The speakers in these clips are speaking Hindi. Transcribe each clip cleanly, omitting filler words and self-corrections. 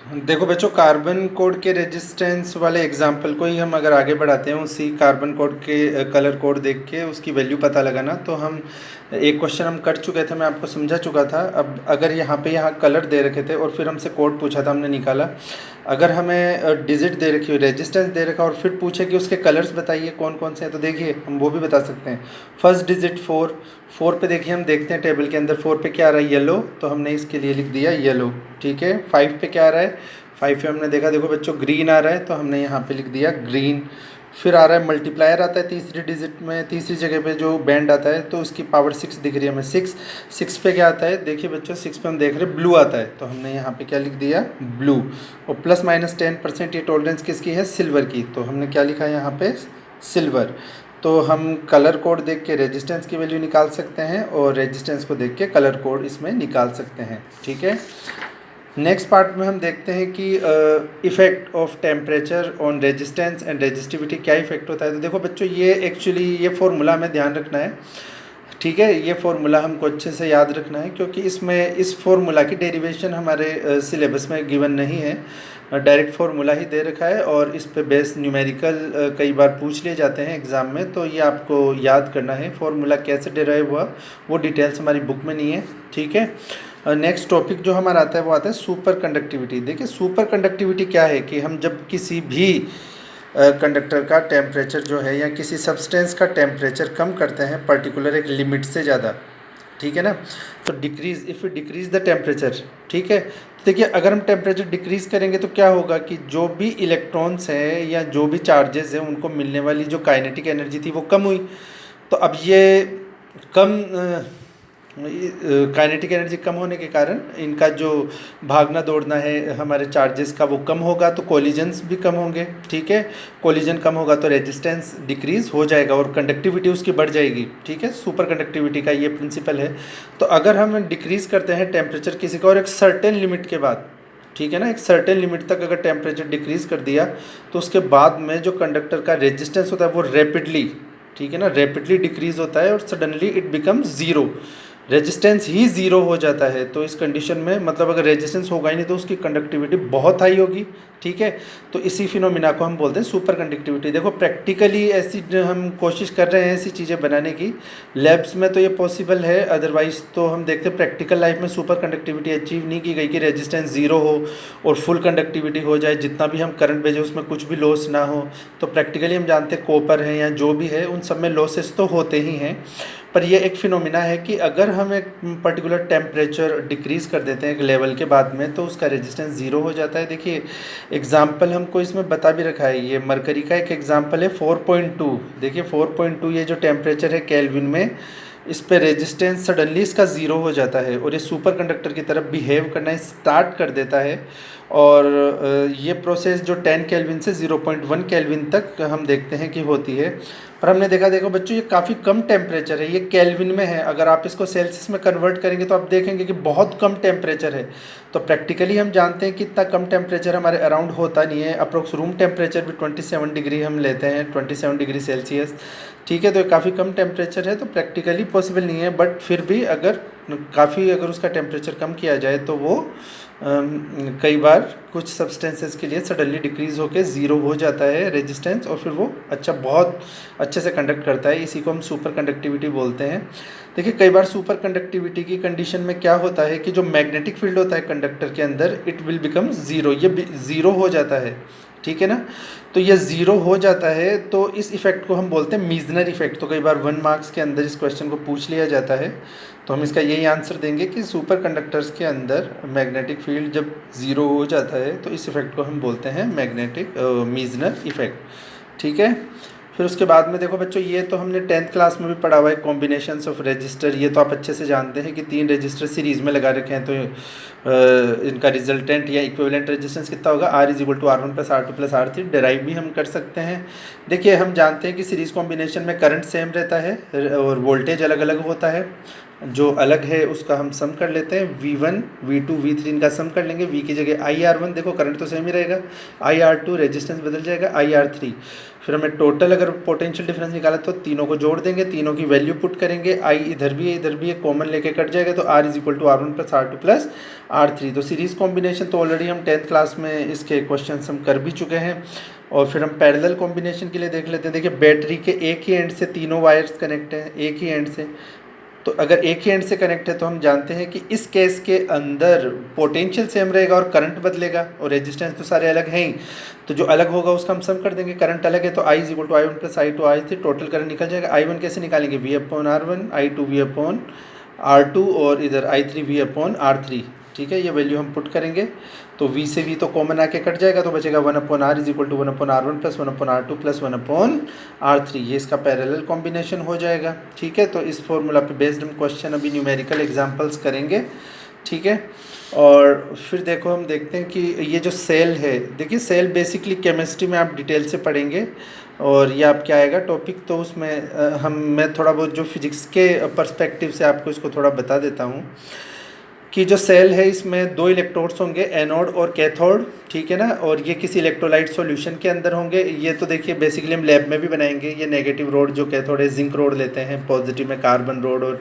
देखो बच्चों, कार्बन कोड के रेजिस्टेंस वाले एग्जाम्पल को ही हम अगर आगे बढ़ाते हैं, उसी कार्बन कोड के कलर कोड देख के उसकी वैल्यू पता लगाना, तो हम एक क्वेश्चन हम कर चुके थे, मैं आपको समझा चुका था। अब अगर यहाँ कलर दे रखे थे और फिर हमसे कोड पूछा था, हमने निकाला। अगर हमें डिजिट दे रखी हो, रेजिस्टेंस दे रखा और फिर पूछे कि उसके कलर्स बताइए कौन कौन से हैं, तो देखिए हम वो भी बता सकते हैं। फर्स्ट डिजिट 4, 4 पे देखिए, हम देखते हैं टेबल के अंदर 4 पे क्या आ रहा है, येलो, तो हमने इसके लिए लिख दिया येलो। ठीक है, 5 पे क्या आ रहा है, 5 पे हमने देखा, देखो बच्चों ग्रीन आ रहा है, तो हमने यहाँ पे लिख दिया ग्रीन। फिर आ रहा है मल्टीप्लायर आता है तीसरी डिजिट में, तीसरी जगह पे जो बैंड आता है, तो उसकी पावर 6 दिख रही है हमें, 6। 6 पे क्या आता है, देखिए बच्चों 6 पे हम देख रहे हैं ब्लू आता है, तो हमने यहाँ पे क्या लिख दिया, ब्लू। और प्लस माइनस 10% ये टॉलरेंस किसकी है, सिल्वर की, तो हमने क्या लिखा है यहाँ पे, सिल्वर। तो हम कलर कोड देख के रेजिस्टेंस की वैल्यू निकाल सकते हैं और रेजिस्टेंस को देख के कलर कोड इसमें निकाल सकते हैं। ठीक है, नेक्स्ट पार्ट में हम देखते हैं कि effect of temperature on resistance and resistivity, क्या इफेक्ट होता है। तो देखो बच्चों, ये एक्चुअली ये फॉर्मूला हमें ध्यान रखना है। ठीक है, ये फॉर्मूला हमको अच्छे से याद रखना है, क्योंकि इसमें इस फॉर्मूला की डेरिवेशन हमारे सिलेबस में गिवन नहीं है, डायरेक्ट फार्मूला ही दे रखा है, और इस पे बेस न्यूमेरिकल कई बार पूछ लिए जाते हैं एग्ज़ाम में, तो ये आपको याद करना है फार्मूला कैसे डिराइव हुआ, वो डिटेल्स हमारी बुक में नहीं है। ठीक है, नेक्स्ट टॉपिक जो हमारा आता है वो आता है सुपर कंडक्टिविटी। देखिए सुपर कंडक्टिविटी क्या है, कि हम जब किसी भी कंडक्टर का टेम्परेचर जो है, या किसी सब्सटेंस का टेम्परेचर कम करते हैं पर्टिकुलर एक लिमिट से ज़्यादा, ठीक है ना, तो decrease, if you decrease the temperature, ठीक है, तो देखिए अगर हम टेम्परेचर डिक्रीज़ करेंगे तो क्या होगा कि जो भी इलेक्ट्रॉन्स हैं या जो भी चार्जेस हैं, उनको मिलने वाली जो काइनेटिक एनर्जी थी वो कम हुई। तो अब ये कम काइनेटिक एनर्जी कम होने के कारण इनका जो भागना दौड़ना है हमारे चार्जेस का, वो कम होगा, तो कोलिजन्स भी कम होंगे। ठीक है, कोलिजन कम होगा तो रेजिस्टेंस डिक्रीज़ हो जाएगा और कंडक्टिविटी उसकी बढ़ जाएगी। ठीक है, सुपर कंडक्टिविटी का ये प्रिंसिपल है। तो अगर हम डिक्रीज़ करते हैं टेम्परेचर किसी का, और एक सर्टेन लिमिट के बाद, ठीक है ना, एक सर्टेन लिमिट तक अगर टेम्परेचर डिक्रीज़ कर दिया, तो उसके बाद में जो कंडक्टर का रेजिस्टेंस होता है वो रैपिडली, ठीक है ना, रैपिडली डिक्रीज़ होता है और suddenly it becomes zero, resistance he zero हो जाता है। तो इस कंडीशन में मतलब अगर रेजिस्टेंस होगा ही नहीं तो उसकी कंडक्टिविटी बहुत हाई होगी। ठीक है, तो इसी फिनोमिना को हम बोलते हैं सुपर कंडक्टिविटी। देखो प्रैक्टिकली ऐसी हम कोशिश कर रहे हैं ऐसी चीज़ें बनाने की, लैब्स में तो ये पॉसिबल है, अदरवाइज़ तो हम देखते हैं प्रैक्टिकल लाइफ में सुपर कंडक्टिविटी अचीव नहीं की गई कि रेजिस्टेंस ज़ीरो हो और फुल कंडक्टिविटी हो जाए, जितना भी हम करंट भेजें उसमें कुछ भी लॉस ना हो। तो प्रैक्टिकली हम जानते हैं कॉपर है या जो भी है उन सब में लॉसेस तो होते ही हैं, पर ये एक फिनोमिना है कि अगर हम एक पर्टिकुलर टेम्परेचर डिक्रीज़ कर देते हैं एक लेवल के बाद में, तो उसका रेजिस्टेंस ज़ीरो हो जाता है। देखिए एग्जाम्पल हमको इसमें बता भी रखा है, ये मरकरी का एक एग्जाम्पल है 4.2। देखिए 4.2 ये जो टेम्परेचर है केल्विन में, इस पे रेजिस्टेंस सडनली इसका ज़ीरो हो जाता है और ये सुपर कंडक्टर की तरफ बिहेव करना स्टार्ट कर देता है। और ये प्रोसेस जो 10 केल्विन से 0.1 केल्विन तक हम देखते हैं कि होती है। पर हमने देखा, देखो बच्चों ये काफ़ी कम टेम्परेचर है, ये केल्विन में है, अगर आप इसको सेल्सियस में कन्वर्ट करेंगे तो आप देखेंगे कि बहुत कम टेम्परेचर है। तो प्रैक्टिकली हम जानते हैं कि इतना कम टेम्परेचर हमारे अराउंड होता नहीं है, अप्रोक्स रूम टेम्परेचर भी 27 डिग्री हम लेते हैं, 27 डिग्री सेल्सियस। ठीक है, तो काफ़ी कम टेम्परेचर है, तो प्रैक्टिकली पॉसिबल नहीं है, बट फिर भी अगर काफ़ी अगर उसका टेम्परेचर कम किया जाए तो वो कई बार कुछ सब्सटेंसेस के लिए सडनली डिक्रीज़ होकर ज़ीरो हो जाता है रेजिस्टेंस, और फिर वो बहुत अच्छे से कंडक्ट करता है। इसी को हम सुपर कंडक्टिविटी बोलते हैं। देखिए कई बार सुपर कंडक्टिविटी की कंडीशन में क्या होता है कि जो मैग्नेटिक फील्ड होता है कंडक्टर के अंदर, इट विल बिकम ज़ीरो, ये ज़ीरो हो जाता है। ठीक है ना, तो ये ज़ीरो हो जाता है, तो इस इफ़ेक्ट को हम बोलते हैं मीजनर इफ़ेक्ट। तो कई बार 1 मार्क्स के अंदर इस क्वेश्चन को पूछ लिया जाता है, तो हम इसका यही आंसर देंगे कि सुपर कंडक्टर्स के अंदर मैग्नेटिक फील्ड जब ज़ीरो हो जाता है तो इस इफ़ेक्ट को हम बोलते हैं मैग्नेटिक मीजनर इफ़ेक्ट। ठीक है, फिर उसके बाद में देखो बच्चों, ये तो हमने 10th क्लास में भी पढ़ा हुआ है, कॉम्बिनेशंस ऑफ रजिस्टर, ये तो आप अच्छे से जानते हैं कि 3 रजिस्टर सीरीज़ में लगा रखे हैं, तो इनका रिजल्टेंट या इक्विवेलेंट रेजिस्टेंस कितना होगा, R=R1+R2+R3, डिराइव भी हम कर सकते हैं। देखिए हम जानते हैं कि सीरीज़ कॉम्बिनेशन में करंट सेम रहता है और वोल्टेज अलग अलग होता है। जो अलग है उसका हम सम कर लेते हैं, V1 V2 V3 इनका सम कर लेंगे। V की जगह IR1, देखो करंट तो सेम ही रहेगा, IR2 रेजिस्टेंस बदल जाएगा, IR3। फिर हमें टोटल अगर पोटेंशियल डिफरेंस निकाला तो तीनों को जोड़ देंगे, तीनों की वैल्यू पुट करेंगे, I इधर भी है इधर भी है, कॉमन लेके कट जाएगा, तो R is equal to R1 plus R2 plus R3। तो सीरीज़ कॉम्बिनेशन तो ऑलरेडी हम 10th क्लास में इसके क्वेश्चन हम कर भी चुके हैं। और फिर हम पैरेलल कॉम्बिनेशन के लिए देख लेते हैं। देखिए बैटरी के एक ही एंड से तीनों वायर्स कनेक्ट हैं, एक ही एंड से, तो अगर एक ही एंड से कनेक्ट है तो हम जानते हैं कि इस केस के अंदर पोटेंशियल सेम रहेगा और करंट बदलेगा, और रेजिस्टेंस तो सारे अलग हैं ही, तो जो अलग होगा उसका हम सम कर देंगे। करंट अलग है तो I is equal to I1 plus I2 I3, total current निकल जाएगा। I1 कैसे निकालेंगे, V/R1, I2 V/R2 और इधर I3 V/R3, ठीक है। ये वैल्यू हम पुट करेंगे तो V से V तो कॉमन आके कट जाएगा, तो बचेगा 1/R is equal to 1/R1 plus 1/R2 plus 1/R3। ये इसका पैरेलल कॉम्बिनेशन हो जाएगा, ठीक है। तो इस फॉर्मूला पे बेस्ड हम क्वेश्चन अभी न्यूमेरिकल एग्जांपल्स करेंगे, ठीक है। और फिर देखो हम देखते हैं कि ये जो सेल है, देखिए सेल बेसिकली केमिस्ट्री में आप डिटेल से पढ़ेंगे, और ये आपके आएगा टॉपिक, तो उसमें मैं थोड़ा बहुत जो फिजिक्स के पर्सपेक्टिव से आपको इसको थोड़ा बता देता हूँ कि जो सेल है इसमें दो इलेक्ट्रोड्स होंगे, एनोड और कैथोड, ठीक है ना, और ये किसी इलेक्ट्रोलाइट सॉल्यूशन के अंदर होंगे। ये तो देखिए बेसिकली हम लैब में भी बनाएंगे। ये नेगेटिव रोड जो कैथोड है जिंक रोड लेते हैं, पॉजिटिव में कार्बन रोड, और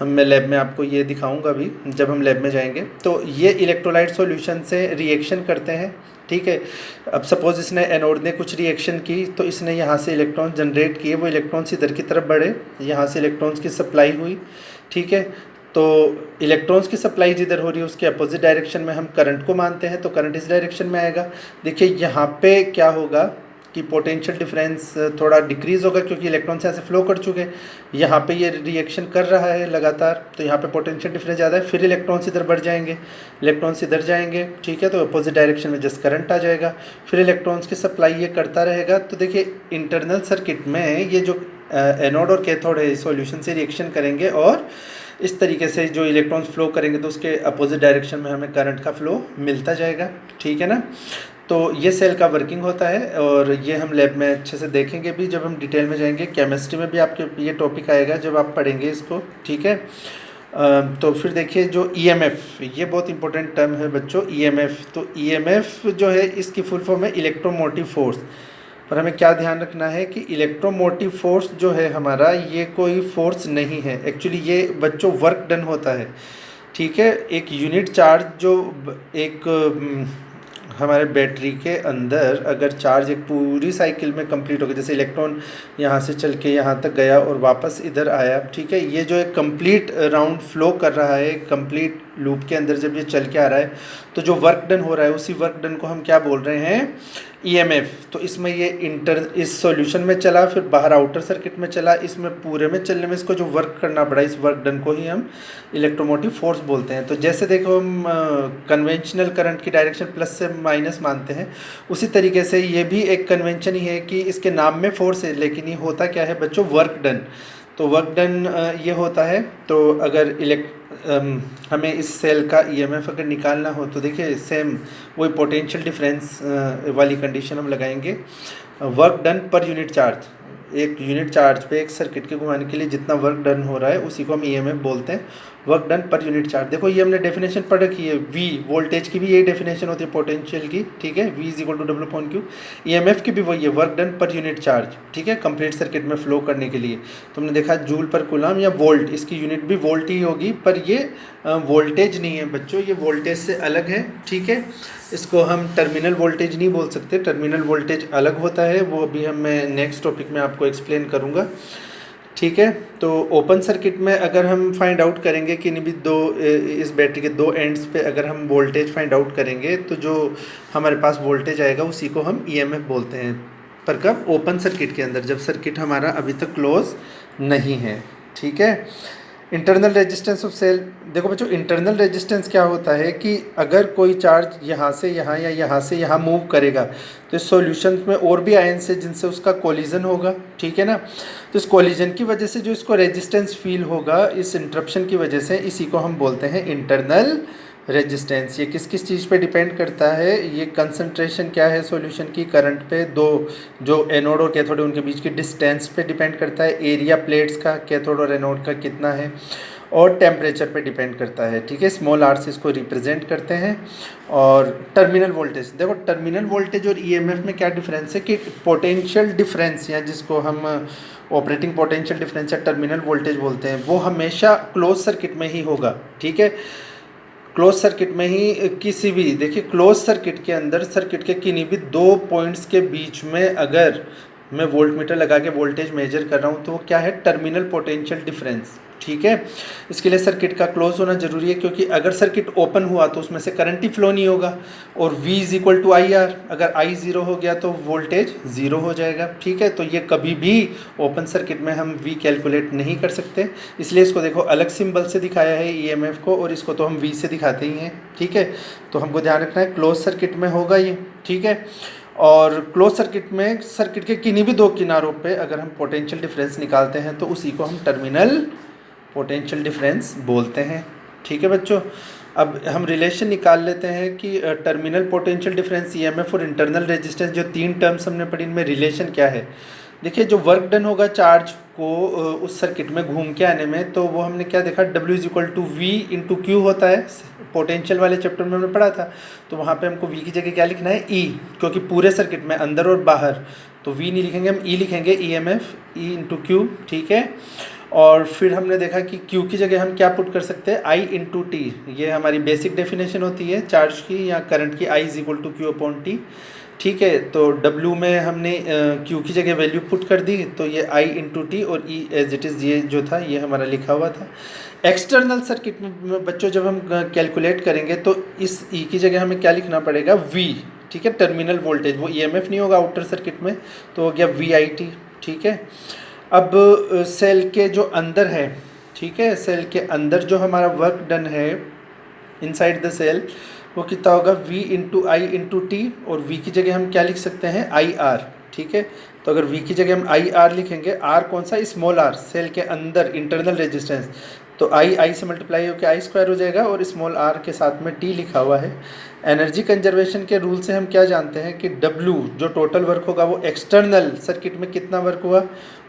मैं लैब में आपको ये दिखाऊंगा भी जब हम लैब में जाएंगे। तो ये इलेक्ट्रोलाइट सॉल्यूशन से रिएक्शन करते हैं, ठीक है। अब सपोज इसने एनोड ने कुछ रिएक्शन की, तो इसने यहाँ से इलेक्ट्रॉन जनरेट किए, वो इलेक्ट्रॉन्स इधर की तरफ बढ़े, यहाँ से इलेक्ट्रॉन्स की सप्लाई हुई, ठीक है। तो इलेक्ट्रॉन्स की सप्लाई जिधर हो रही है उसके अपोजिट डायरेक्शन में हम करंट को मानते हैं, तो करंट इस डायरेक्शन में आएगा। देखिए यहाँ पे क्या होगा कि पोटेंशियल डिफरेंस थोड़ा डिक्रीज़ होगा, क्योंकि इलेक्ट्रॉन्स यहाँ से फ्लो कर चुके हैं, यहाँ पे ये रिएक्शन कर रहा है लगातार, तो यहाँ पे पोटेंशियल डिफरेंस ज़्यादा है। फिर इलेक्ट्रॉन्स इधर बढ़ जाएंगे, इलेक्ट्रॉन्स इधर जाएंगे, ठीक है, तो अपोजिट डायरेक्शन में जस्ट करंट आ जाएगा। फिर इलेक्ट्रॉन्स की सप्लाई ये करता रहेगा। तो देखिए इंटरनल सर्किट में ये जो एनोड और कैथोड है सॉल्यूशन से रिएक्शन करेंगे, और इस तरीके से जो इलेक्ट्रॉन्स फ्लो करेंगे तो उसके अपोजिट डायरेक्शन में हमें करंट का फ्लो मिलता जाएगा, ठीक है ना। तो ये सेल का वर्किंग होता है, और ये हम लैब में अच्छे से देखेंगे भी जब हम डिटेल में जाएंगे। केमिस्ट्री में भी आपके ये टॉपिक आएगा जब आप पढ़ेंगे इसको, ठीक है। तो फिर देखिए जो EMF, ये बहुत इंपॉर्टेंट टर्म है बच्चों, EMF। तो EMF जो है इसकी फुल फॉर्म है इलेक्ट्रोमोटिव फोर्स। पर हमें क्या ध्यान रखना है कि इलेक्ट्रोमोटिव फोर्स जो है हमारा, ये कोई फोर्स नहीं है एक्चुअली, ये बच्चों वर्क डन होता है, ठीक है। एक यूनिट चार्ज जो एक हमारे बैटरी के अंदर अगर चार्ज एक पूरी साइकिल में कंप्लीट हो गया, जैसे इलेक्ट्रॉन यहाँ से चल के यहाँ तक गया और वापस इधर आया, ठीक है, ये जो एक कंप्लीट राउंड फ्लो कर रहा है कंप्लीट लूप के अंदर, जब ये चल के आ रहा है तो जो वर्क डन हो रहा है उसी वर्क डन को हम क्या बोल रहे हैं, EMF। तो इसमें ये इस सॉल्यूशन में चला, फिर बाहर आउटर सर्किट में चला, इसमें पूरे में चलने में इसको जो वर्क करना पड़ा, इस वर्क डन को ही हम इलेक्ट्रोमोटिव फोर्स बोलते हैं। तो जैसे देखो हम कन्वेंशनल करंट की डायरेक्शन प्लस से माइनस मानते हैं, उसी तरीके से ये भी एक कन्वेंशन ही है कि इसके नाम में फोर्स है, लेकिन ये होता क्या है बच्चों, वर्क डन। तो वर्क डन ये होता है। तो अगर हमें इस सेल का EMF अगर निकालना हो तो देखिए सेम वही पोटेंशियल डिफरेंस वाली कंडीशन हम लगाएंगे। Work done per unit charge, एक यूनिट चार्ज पे एक सर्किट के घुमाने के लिए जितना वर्क डन हो रहा है उसी को हम EMF बोलते हैं, work done per unit charge. देखो ये हमने डेफिनेशन पढ़ रखी है, V वोल्टेज की भी यही डेफिनेशन होती है पोटेंशियल की, ठीक है, V is equal to W/Q। EMF की भी वही है, work done per unit charge, ठीक है, कंप्लीट सर्किट में फ्लो करने के लिए। तुमने देखा जूल पर कूलम या वोल्ट, इसकी यूनिट भी वोल्ट ही होगी, पर ये वोल्टेज नहीं है बच्चों, ये वोल्टेज से अलग है, ठीक है। इसको हम टर्मिनल वोल्टेज नहीं बोल सकते, टर्मिनल वोल्टेज अलग होता है, वो अभी मैं नेक्स्ट टॉपिक में आपको एक्सप्लेन करूँगा, ठीक है। तो ओपन सर्किट में अगर हम फाइंड आउट करेंगे कि भी इस बैटरी के दो एंड्स पे अगर हम वोल्टेज फाइंड आउट करेंगे, तो जो हमारे पास वोल्टेज आएगा उसी को हम EMF बोलते हैं। पर कब, ओपन सर्किट के अंदर, जब सर्किट हमारा अभी तक क्लोज नहीं है, ठीक है। इंटरनल रेजिस्टेंस ऑफ सेल, देखो बच्चों इंटरनल रेजिस्टेंस क्या होता है कि अगर कोई चार्ज यहाँ से यहाँ या यहाँ से यहाँ मूव करेगा तो इस सॉल्यूशन में और भी आयंस है जिनसे उसका कोलिजन होगा, ठीक है ना। तो इस कोलिजन की वजह से जो इसको रेजिस्टेंस फील होगा, इस इंटरप्शन की वजह से, इसी को हम बोलते हैं इंटरनल रेजिस्टेंस। ये किस किस चीज़ पे डिपेंड करता है, ये कंसंट्रेशन क्या है सॉल्यूशन की, करंट पे, दो जो एनोड और कैथोड है उनके बीच की डिस्टेंस पे डिपेंड करता है, एरिया प्लेट्स का कैथोड और एनोड का कितना है, और टेम्परेचर पे डिपेंड करता है, ठीक है। स्मॉल आर से इसको रिप्रेजेंट करते हैं। और टर्मिनल वोल्टेज, देखो टर्मिनल वोल्टेज और ईएमएफ में क्या डिफरेंस है कि पोटेंशियल डिफरेंस, या जिसको हम ऑपरेटिंग पोटेंशियल डिफरेंस या टर्मिनल वोल्टेज बोलते हैं, वो हमेशा क्लोज सर्किट में ही होगा, ठीक है। क्लोज सर्किट में ही किसी भी, देखिए क्लोज सर्किट के अंदर सर्किट के किन्हीं भी दो पॉइंट्स के बीच में अगर मैं वोल्ट मीटर लगा के वोल्टेज मेजर कर रहा हूँ तो वो क्या है, टर्मिनल पोटेंशियल डिफरेंस, ठीक है। इसके लिए सर्किट का क्लोज होना जरूरी है, क्योंकि अगर सर्किट ओपन हुआ तो उसमें से करंट ही फ्लो नहीं होगा, और V is equal to I R, अगर I ज़ीरो हो गया तो वोल्टेज ज़ीरो हो जाएगा, ठीक है। तो ये कभी भी ओपन सर्किट में हम V कैलकुलेट नहीं कर सकते, इसलिए इसको देखो अलग सिंबल से दिखाया है EMF को, और इसको तो हम V से दिखाते ही हैं, ठीक है। तो हमको ध्यान रखना है क्लोज सर्किट में होगा ये, ठीक है। और क्लोज सर्किट में सर्किट के किन्हीं भी दो किनारों पे अगर हम पोटेंशियल डिफरेंस निकालते हैं तो उसी को हम टर्मिनल पोटेंशियल डिफरेंस बोलते हैं, ठीक है बच्चों। अब हम रिलेशन निकाल लेते हैं कि टर्मिनल पोटेंशियल डिफरेंस, ईएमएफ और इंटरनल रेजिस्टेंस, जो तीन टर्म्स हमने पढ़ी, इनमें रिलेशन क्या है। देखिए जो वर्क डन होगा चार्ज को उस सर्किट में घूम के आने में, तो वो हमने क्या देखा, W is equal to V into Q होता है, पोटेंशियल वाले चैप्टर में हमने पढ़ा था। तो वहाँ पे हमको V की जगह क्या लिखना है, E, क्योंकि पूरे सर्किट में अंदर और बाहर, तो V नहीं लिखेंगे हम, E लिखेंगे, EMF E इंटू क्यू, ठीक है। और फिर हमने देखा कि Q की जगह हम क्या पुट कर सकते हैं, I इंटू टी, ये हमारी बेसिक डेफिनेशन होती है चार्ज की या करंट की, I is equal to Q upon T, ठीक है। तो W में हमने Q की जगह वैल्यू पुट कर दी, तो ये I इंटू टी, और E एज इट इज़ ये जो था ये हमारा लिखा हुआ था। एक्सटर्नल सर्किट में बच्चों जब हम कैलकुलेट करेंगे तो इस E की जगह हमें क्या लिखना पड़ेगा, V, ठीक है। टर्मिनल वोल्टेज, वो EMF नहीं होगा आउटर सर्किट में, तो हो गया VIT, ठीक है। अब सेल के जो अंदर है, ठीक है, सेल के अंदर जो हमारा वर्क डन है इनसाइड द सेल, वो कितना होगा, V इंटू आई इंटू टी, और V की जगह हम क्या लिख सकते हैं, IR, ठीक है। तो अगर V की जगह हम IR लिखेंगे, R कौन सा, स्मॉल r, सेल के अंदर इंटरनल रेजिस्टेंस, तो I से मल्टीप्लाई होकर I स्क्वायर हो जाएगा, और स्मॉल r के साथ में T लिखा हुआ है। एनर्जी कंजर्वेशन के रूल से हम क्या जानते हैं कि W जो टोटल वर्क होगा वो एक्सटर्नल सर्किट में कितना वर्क हुआ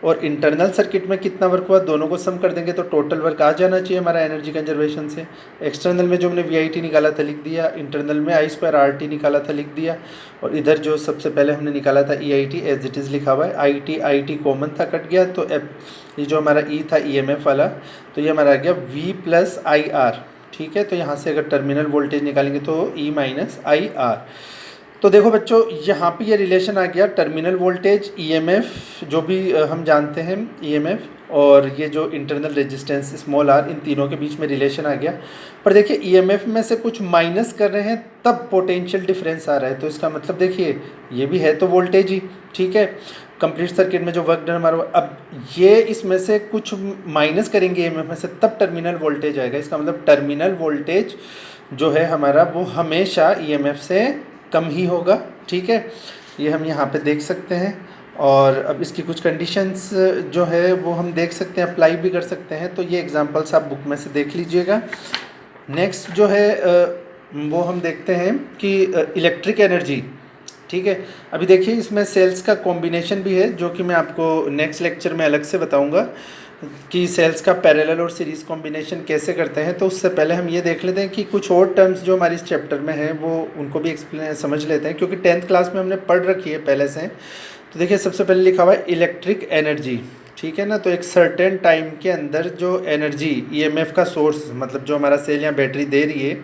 और इंटरनल सर्किट में कितना वर्क हुआ, दोनों को सम कर देंगे तो टोटल वर्क आ जाना चाहिए हमारा एनर्जी कंजर्वेशन से। एक्सटर्नल में जो हमने VIT निकाला था लिख दिया, इंटरनल में I स्क्वायर RT निकाला था लिख दिया, और इधर जो सबसे पहले हमने निकाला था EIT एज इट इज़ लिखा हुआ है। IT कॉमन था, कट गया, तो ये जो हमारा E था EMF वाला, तो ये हमारा आ गया V प्लस IR, ठीक है। तो यहाँ से अगर टर्मिनल वोल्टेज निकालेंगे तो E माइनस IR। तो देखो बच्चों यहाँ पे ये रिलेशन आ गया, टर्मिनल वोल्टेज, EMF जो भी हम जानते हैं EMF, और ये जो इंटरनल रेजिस्टेंस स्मॉल r, इन तीनों के बीच में रिलेशन आ गया। पर देखिए EMF में से कुछ माइनस कर रहे हैं तब पोटेंशियल डिफरेंस आ रहा है, तो इसका मतलब देखिए ये भी है तो वोल्टेज ही, ठीक है। कंप्लीट सर्किट में जो वर्क डन हमारा, अब ये इसमें से कुछ माइनस करेंगे EMF में से तब टर्मिनल वोल्टेज आएगा। इसका मतलब टर्मिनल वोल्टेज जो है हमारा वो हमेशा EMF से कम ही होगा, ठीक है। ये हम यहाँ पे देख सकते हैं, और अब इसकी कुछ कंडीशंस जो है वो हम देख सकते हैं, अप्लाई भी कर सकते हैं। तो ये एग्जांपल्स आप बुक में से देख लीजिएगा। नेक्स्ट जो है वो हम देखते हैं कि इलेक्ट्रिक एनर्जी, ठीक है। अभी देखिए इसमें सेल्स का कॉम्बिनेशन भी है, जो कि मैं आपको नेक्स्ट लेक्चर में अलग से बताऊंगा कि सेल्स का पैरेलल और सीरीज़ कॉम्बिनेशन कैसे करते हैं। तो उससे पहले हम ये देख लेते हैं कि कुछ और टर्म्स जो हमारी इस चैप्टर में हैं वो उनको भी एक्सप्लेन समझ लेते हैं, क्योंकि 10th क्लास में हमने पढ़ रखी है पहले से। तो देखिए सबसे पहले लिखा हुआ है इलेक्ट्रिक एनर्जी, ठीक है ना। तो एक सर्टेन टाइम के अंदर जो एनर्जी EMF का सोर्स, मतलब जो हमारा सेल या बैटरी दे रही है,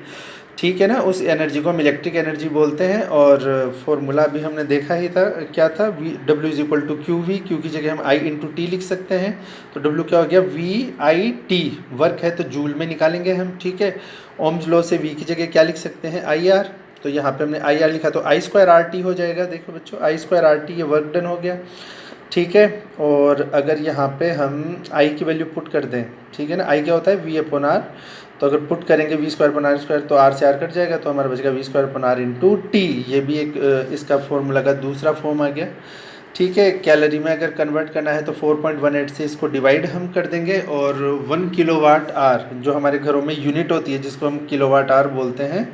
ठीक है ना, उस एनर्जी को हम इलेक्ट्रिक एनर्जी बोलते हैं। और फॉर्मूला भी हमने देखा ही था, क्या था, W is equal to Q V, Q की जगह हम I इंटू टी लिख सकते हैं, तो W क्या हो गया, VIT, वर्क है तो जूल में निकालेंगे हम, ठीक है। ओम्स लॉ से V की जगह क्या लिख सकते हैं, IR, तो यहाँ पे हमने IR लिखा तो I स्क्वायर RT हो जाएगा। देखो बच्चों I स्क्वायर RT, ये वर्क डन हो गया, ठीक है। और अगर यहाँ पे हम I की वैल्यू पुट कर दें, ठीक है ना, I क्या होता है V अपॉन R, तो अगर पुट करेंगे V square upon R square, तो R से R कट जाएगा, तो हमारा बचेगा V square upon R into T. ये भी एक इसका फॉर्मूला का दूसरा फॉर्म आ गया, ठीक है। कैलोरी में अगर कन्वर्ट करना है तो 4.18 से इसको डिवाइड हम कर देंगे, और 1 किलोवाट आर जो हमारे घरों में यूनिट होती है जिसको हम किलोवाट आर बोलते हैं,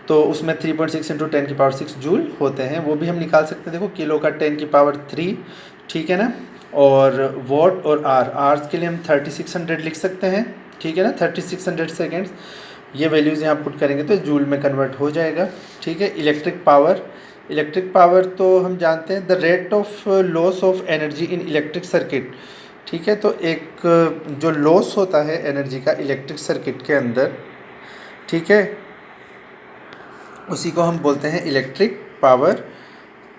तो उसमें 3.6 इंटू 10 की पावर 6 जूल होते हैं, वो भी हम निकाल सकते हैं। देखो किलो का 10 की पावर 3, ठीक है ना। और वॉट और आर के लिए हम 3600 लिख सकते हैं, ठीक है ना, 3600 सेकेंड्स, ये वैल्यूज़ यहाँ पुट करेंगे तो जूल में कन्वर्ट हो जाएगा। ठीक है, इलेक्ट्रिक पावर तो हम जानते हैं the rate of loss of energy in electric circuit. ठीक है, तो एक जो लॉस होता है एनर्जी का इलेक्ट्रिक सर्किट के अंदर, ठीक है, उसी को हम बोलते हैं इलेक्ट्रिक पावर।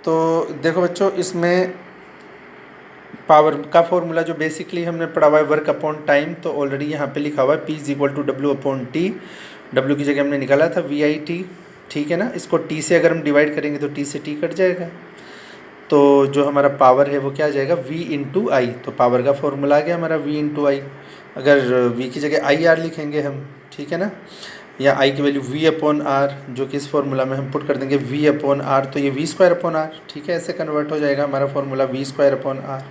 तो देखो बच्चों, इसमें पावर का फॉर्मूला जो बेसिकली हमने पढ़ा हुआ है वर्क अपॉन टाइम, तो ऑलरेडी यहाँ पे लिखा हुआ है P = W upon T. W की जगह हमने निकाला था VIT। ठीक है ना, इसको T से अगर हम डिवाइड करेंगे तो T से T कट जाएगा, तो जो हमारा पावर है वो क्या आ जाएगा, V × I। तो पावर का फॉर्मूला आ गया हमारा V × I। अगर V की जगह IR लिखेंगे हम, ठीक है ना, या I की वैल्यू V अपॉन R, जो कि इस फॉर्मूला में हम पुट कर देंगे V अपॉन R, तो ये V² अपॉन R। ठीक है, ऐसे कन्वर्ट हो जाएगा हमारा फॉर्मूला V² अपॉन R।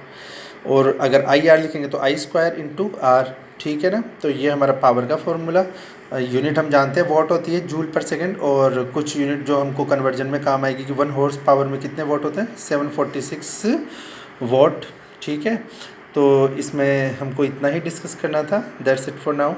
और अगर IR लिखेंगे तो I² × R। ठीक है ना, तो ये हमारा पावर का फॉर्मूला। यूनिट हम जानते हैं वॉट होती है, जूल पर सेकंड, और कुछ यूनिट जो हमको कन्वर्जन में काम आएगी कि 1 हॉर्स पावर में कितने वॉट होते हैं, 746 वॉट। ठीक है, तो इसमें हमको इतना ही डिस्कस करना था। That's it for now.